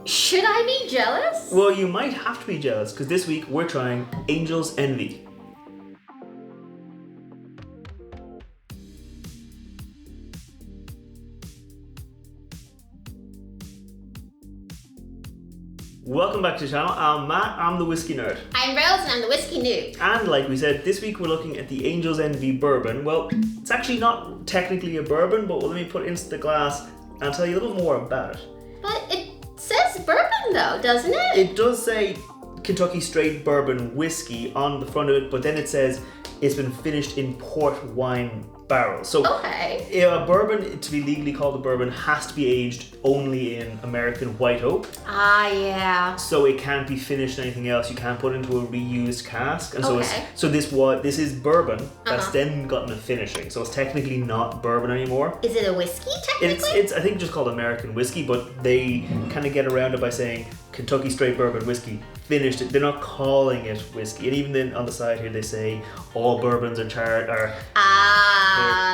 Should I be jealous? Well, you might have to be jealous because this week we're trying Angel's Envy. Welcome back to the channel. I'm Matt, I'm the whiskey nerd. I'm Rose and I'm the whiskey noob. And like we said, this week we're looking at the Angel's Envy bourbon. Well, it's actually not technically a bourbon, but let me put it into the glass and I'll tell you a little more about it. But it says bourbon though, doesn't it? It does say Kentucky Straight Bourbon whiskey on the front of it, but then it says it's been finished in port wine barrels. So okay. A bourbon, to be legally called a bourbon, has to be aged only in American white oak. Ah, yeah. So it can't be finished in anything else. You can't put it into a reused cask. And okay. so this is bourbon that's then gotten a finishing. So it's technically not bourbon anymore. Is it a whiskey technically? It's I think just called American whiskey, but they kind of get around it by saying Kentucky Straight Bourbon whiskey finished it. They're not calling it whiskey. And even then on the side here they say all bourbons are charred or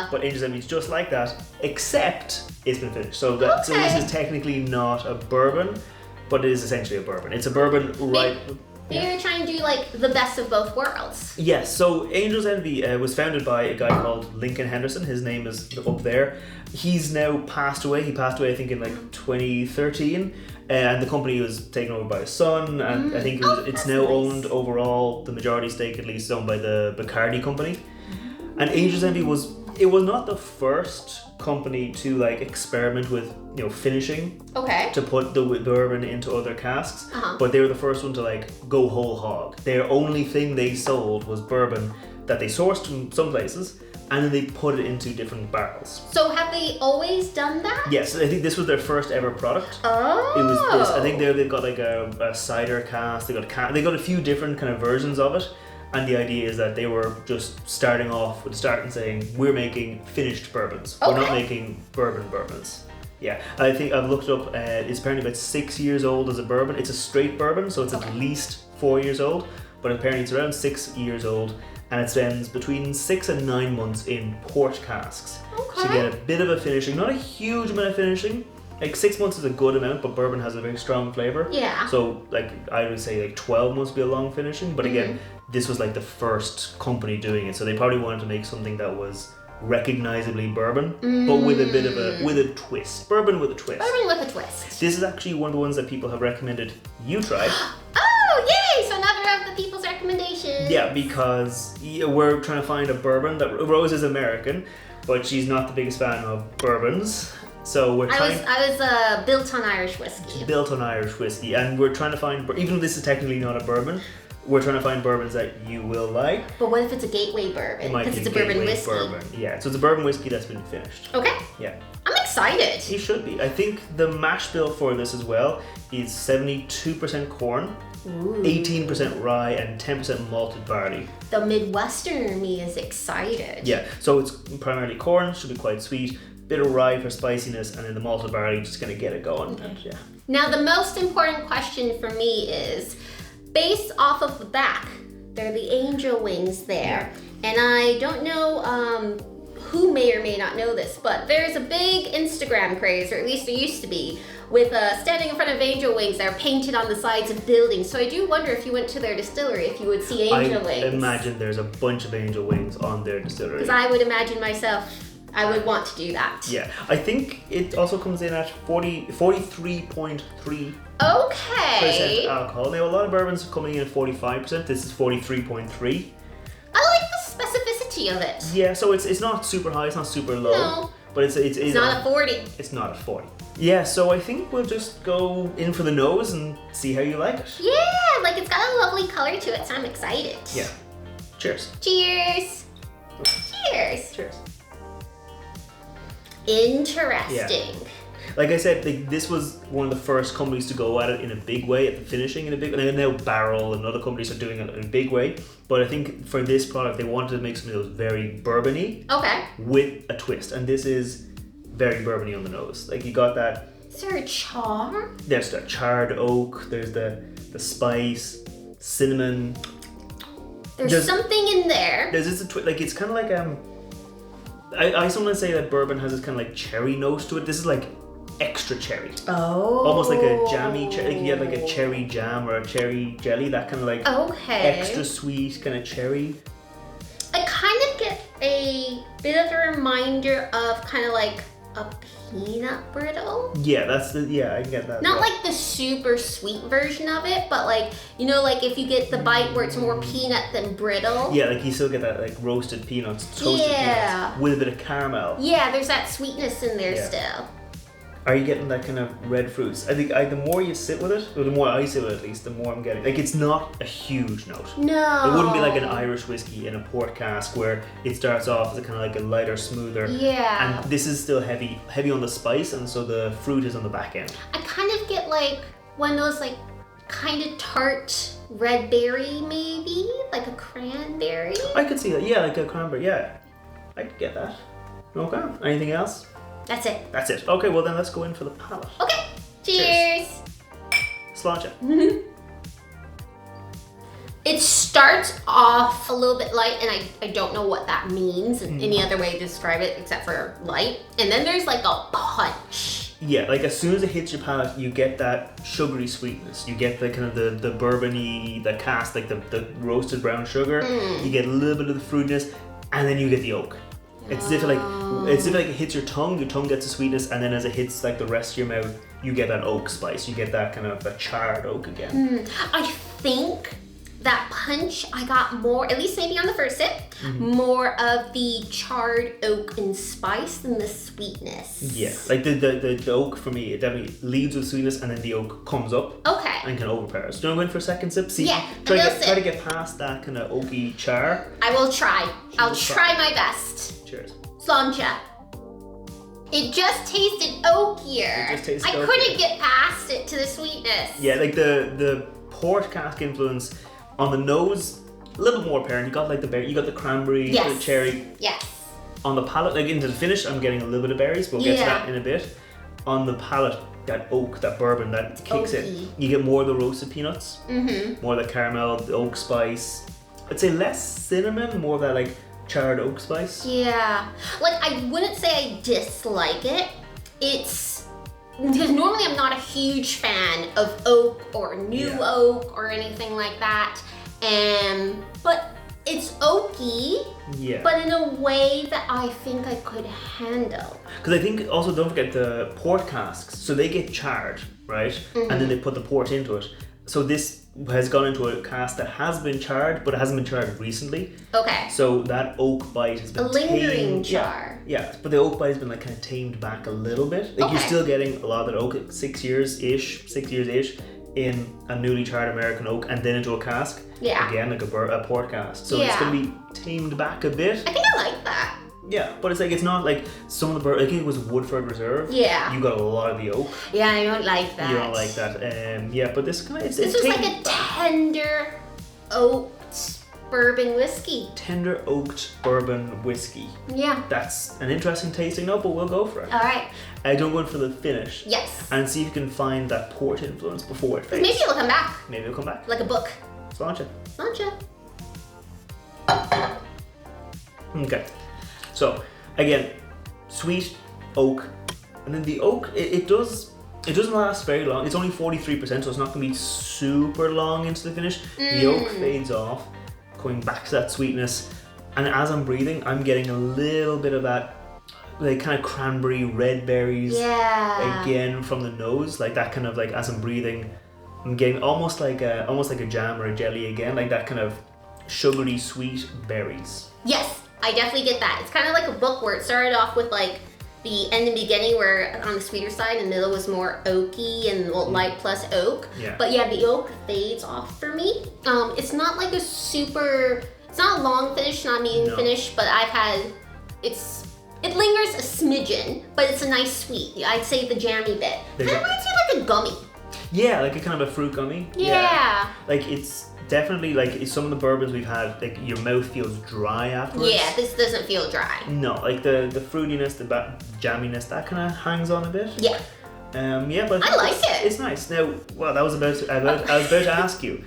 but Angel's Envy is just like that, except it's been finished. So so this is technically not a bourbon, but it is essentially a bourbon. It's a bourbon, right? You're trying to do like the best of both worlds. Yes, so Angel's Envy was founded by a guy called Lincoln Henderson. His name is up there. He's now passed away. He passed away, I think, in like 2013. And the company was taken over by his son. And I think it's now owned overall, the majority stake at least, owned by the Bacardi company. And Angel's Envy was not the first company to like experiment with finishing to put the bourbon into other casks, but they were the first one to like go whole hog. Their only thing they sold was bourbon that they sourced from some places, and then they put it into different barrels. So have they always done that? Yes, I think this was their first ever product. Oh. It was this. I think they've got like a cider cask. They got a few different kind of versions of it. And the idea is that they were just starting off with and saying, we're making finished bourbons. We're not making bourbons. Yeah, I think I've looked it up. It's apparently about 6 years old as a bourbon. It's a straight bourbon, so it's at least 4 years old. But apparently it's around 6 years old. And it spends between 6 and 9 months in port casks. Okay. So you get a bit of a finishing. Not a huge amount of finishing. Like 6 months is a good amount, but bourbon has a very strong flavor. Yeah. So like I would say like 12 months would be a long finishing. But again, this was like the first company doing it. So they probably wanted to make something that was recognizably bourbon, but with a bit of a twist. Bourbon with a twist. Bourbon with a twist. This is actually one of the ones that people have recommended you try. Oh, yay! So another of the people's recommendations. Yeah, because we're trying to find a bourbon that Rose is American, but she's not the biggest fan of bourbons. So we're trying. I was built on Irish whiskey. Built on Irish whiskey, and we're trying to find. Even though this is technically not a bourbon, we're trying to find bourbons that you will like. But what if it's a gateway bourbon? Because it's a bourbon whiskey. Bourbon. Yeah, so it's a bourbon whiskey that's been finished. Okay. Yeah. I'm excited. You should be. I think the mash bill for this as well is 72% corn, 18% rye, and 10% malted barley. The Midwesterner in me is excited. Yeah, so it's primarily corn, should be quite sweet. Bit of rye for spiciness, and then the malted barley just gonna get it going. And, yeah. Now the most important question for me is, based off of the back, there are the angel wings there, and I don't know who may or may not know this, but there's a big Instagram craze, or at least there used to be, with standing in front of angel wings that are painted on the sides of buildings. So I do wonder if you went to their distillery, if you would see angel wings. I imagine there's a bunch of angel wings on their distillery. Because I would imagine myself, I would want to do that. Yeah, I think it also comes in at 43.3% alcohol. Now a lot of bourbons are coming in at 45%. This is 43.3. I like the specificity of it. Yeah, so it's not super high, it's not super low. No. But it's not a 40. It's not a 40. Yeah, so I think we'll just go in for the nose and see how you like it. Yeah, like it's got a lovely color to it, so I'm excited. Yeah. Cheers. Cheers. Cheers. Cheers. Interesting. Yeah. Like I said, this was one of the first companies to go at it in a big way, at the finishing in a big way. And now Barrel and other companies are doing it in a big way. But I think for this product, they wanted to make something that was very bourbon-y with a twist. And this is very bourbon-y on the nose. Like you got that. Is there a char? There's the charred oak. There's the spice, cinnamon. There's something in there. There's this like it's kind of like I sometimes say that bourbon has this kind of like cherry nose to it. This is like extra extra cherry. Oh. Almost like a jammy cherry. Like you get like a cherry jam or a cherry jelly. That kind of like extra sweet kind of cherry. I kind of get a bit of a reminder of kind of like a peanut brittle. Yeah, I can get that. Not like the super sweet version of it, but like, you know, like if you get the bite where it's more peanut than brittle. Yeah, like you still get that like roasted peanuts, toasted peanuts with a bit of caramel. Yeah, there's that sweetness in there still. Are you getting that kind of red fruits? I think the more you sit with it, or the more I sit with it at least, the more I'm getting. Like it's not a huge note. No. It wouldn't be like an Irish whiskey in a port cask where it starts off as a kind of like a lighter, smoother. Yeah. And this is still heavy on the spice, and so the fruit is on the back end. I kind of get like one of those like kind of tart red berry maybe, like a cranberry. I could see that. Yeah, like a cranberry. Yeah, I could get that. Okay. Anything else? That's it. That's it. Okay, well then let's go in for the palate. Okay. Cheers. Sláinte. It starts off a little bit light, and I don't know what that means in any other way to describe it except for light. And then there's like a punch. Yeah, like as soon as it hits your palate, you get that sugary sweetness. You get the kind of the bourbon-y, the cask, like the roasted brown sugar. You get a little bit of the fruitiness, and then you get the oak. It's as if it hits your tongue gets the sweetness, and then as it hits like the rest of your mouth, you get that oak spice. You get that kind of a charred oak again. I think that punch I got more, at least maybe on the first sip, more of the charred oak and spice than the sweetness. Yeah, like the oak for me, it definitely leads with sweetness, and then the oak comes up. Okay. And can overpower. So do you want to go in for a second sip? See, yeah, try to get past that kind of oaky char. I will try. I'll try my best. Cheers. Sláinte. It just tasted oakier. I couldn't get past it to the sweetness. Yeah, like the port cask influence on the nose, a little bit more apparent. You got like the berry, you got the cranberry, the cherry. Yes. On the palate, like into the finish, I'm getting a little bit of berries. We'll get to that in a bit. On the palate, that oak, that bourbon, that kicks in. You get more of the roasted peanuts, more of the caramel, the oak spice. I'd say less cinnamon, more of that like charred oak spice. Yeah, like I wouldn't say I dislike it. It's because normally I'm not a huge fan of oak or new oak or anything like that, but it's oaky. Yeah. But in a way that I think I could handle. Because I think also don't forget the port casks. So they get charred, right? And then they put the port into it. So this has gone into a cask that has been charred, but it hasn't been charred recently. Okay. So that oak bite has been a lingering char. Yeah, but the oak bite has been like kind of tamed back a little bit. Like you're still getting a lot of that oak, 6 years-ish in a newly charred American oak and then into a cask. Yeah. Again, like a port cask. So it's going to be tamed back a bit. I think I like that. Yeah, but it's like it's not like some of the bourbon. I think it was Woodford Reserve. Yeah. You got a lot of the oak. Yeah, I don't like that. You don't like that. Yeah, but this kind of this was like a tender oaked bourbon whiskey. Tender oaked bourbon whiskey. Yeah. That's an interesting tasting note, but we'll go for it. All right. Don't go in for the finish. Yes. And see if you can find that port influence before it fades. Maybe it'll come back. Maybe it'll come back. Like a book. Sláinte. Sláinte. Okay. So again, sweet oak, and then the oak it doesn't last very long. It's only 43%, so it's not going to be super long into the finish. The oak fades off, going back to that sweetness, and as I'm breathing, I'm getting a little bit of that like kind of cranberry, red berries again from the nose, like that kind of like as I'm breathing, I'm getting almost like a jam or a jelly again, like that kind of sugary sweet berries. Yes, I definitely get that. It's kind of like a book where it started off with like the end and beginning where on the sweeter side, and the middle was more oaky and light plus oak. Yeah. But yeah, the oak fades off for me. It's not like a super, it's not a long finish, not a medium finish, but it lingers a smidgen, but it's a nice sweet. I'd say the jammy bit. Kind of reminds me of like a gummy. Yeah, like a kind of a fruit gummy. Yeah. Like it's definitely like some of the bourbons we've had, like your mouth feels dry afterwards. Yeah, this doesn't feel dry. No, like the fruitiness, the jamminess, that kind of hangs on a bit. Yeah. Yeah, but I like it. It's nice. Now, well, I was about to ask you,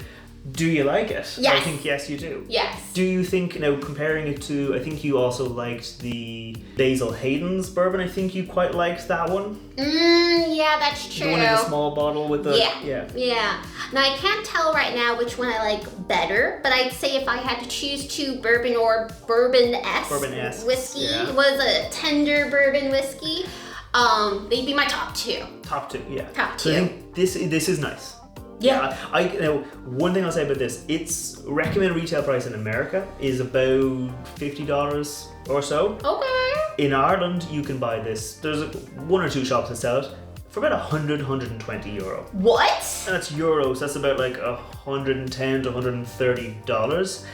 Do you like it? Yes. I think yes, you do. Yes. Do you think, now comparing it to, I think you also liked the Basil Hayden's bourbon. I think you quite liked that one. Yeah, that's true. The one in the small bottle with the... Yeah. Now, I can't tell right now which one I like better, but I'd say if I had to choose two bourbon or bourbon-esque whiskey, was a tender bourbon whiskey, they'd be my top two. Top two, yeah. Top two. So I think this is nice. Yeah. One thing I'll say about this, its recommended retail price in America is about $50 or so. Okay. In Ireland, you can buy this. There's one or two shops that sell it for about 120 euro. What? And that's euros. That's about like $110 to $130.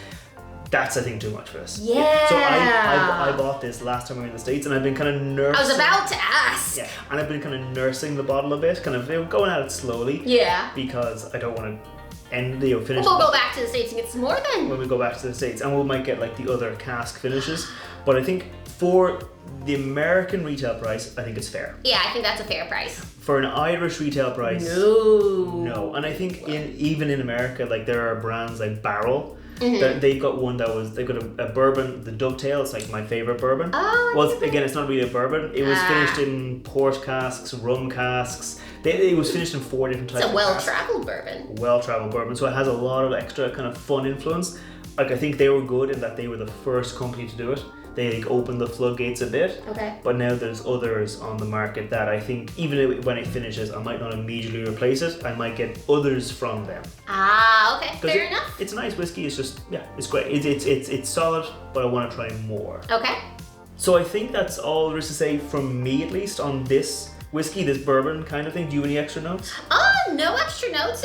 That's, I think, too much for us. Yeah. So I bought this last time we were in the States, and I've been kind of nursing. I was about to ask. Yeah, and I've been kind of nursing the bottle a bit, kind of going at it slowly. Yeah. Because I don't want to finish. We'll go back to the States and get some more then. When we go back to the States, and we might get like the other cask finishes. But I think for the American retail price, I think it's fair. Yeah, I think that's a fair price. For an Irish retail price, no. And I think even in America, like there are brands like Barrel. They've got one they've got a bourbon, the Dovetail. It's like my favorite bourbon. Oh, well, again, it's not really a bourbon. It was finished in port casks, rum casks. It was finished in 4 different types. It's a well-traveled bourbon. Well-traveled bourbon, so it has a lot of extra kind of fun influence. Like I think they were good in that they were the first company to do it. They like opened the floodgates a bit. Okay. But now there's others on the market that I think even when it finishes, I might not immediately replace it. I might get others from them. Ah, okay. Fair enough. It's a nice whiskey. It's just it's great. It's solid, but I want to try more. Okay. So I think that's all there is to say from me, at least, on this whiskey, this bourbon kind of thing. Do you have any extra notes? No extra notes.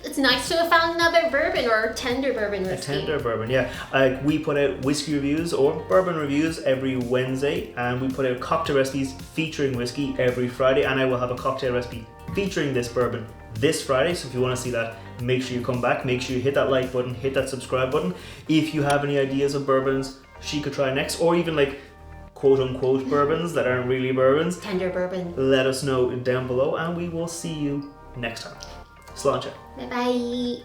It's nice to have found another bourbon or tender bourbon whiskey. A tender bourbon, yeah. We put out whiskey reviews or bourbon reviews every Wednesday, and we put out cocktail recipes featuring whiskey every Friday, and I will have a cocktail recipe featuring this bourbon this Friday. So if you want to see that, make sure you come back. Make sure you hit that like button, hit that subscribe button. If you have any ideas of bourbons she could try next, or even like quote-unquote bourbons that aren't really bourbons, tender bourbon, let us know down below, and we will see you next time. Sláinte. Bye bye.